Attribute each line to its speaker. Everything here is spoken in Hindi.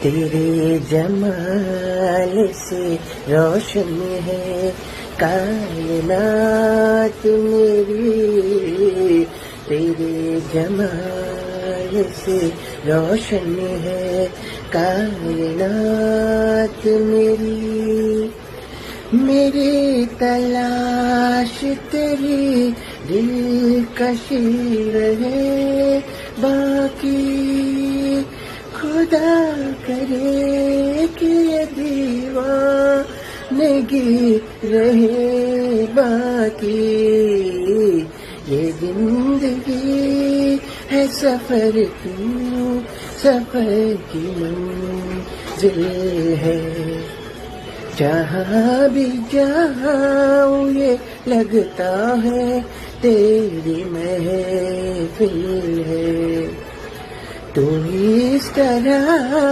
Speaker 1: तेरे जमाल से रोशन है कायनात मेरी, तेरे जमाल से रोशन है कायनात मेरी। मेरी तलाश तेरी दिलकशी रहे बाकी, खुदा करे कि ये दीवानगी रहे बाकी। ये जिंदगी है सफर की, सफर की मंजिल है। जहाँ भी जाऊँ ये लगता है तेरी महफिल है। तू इस तरह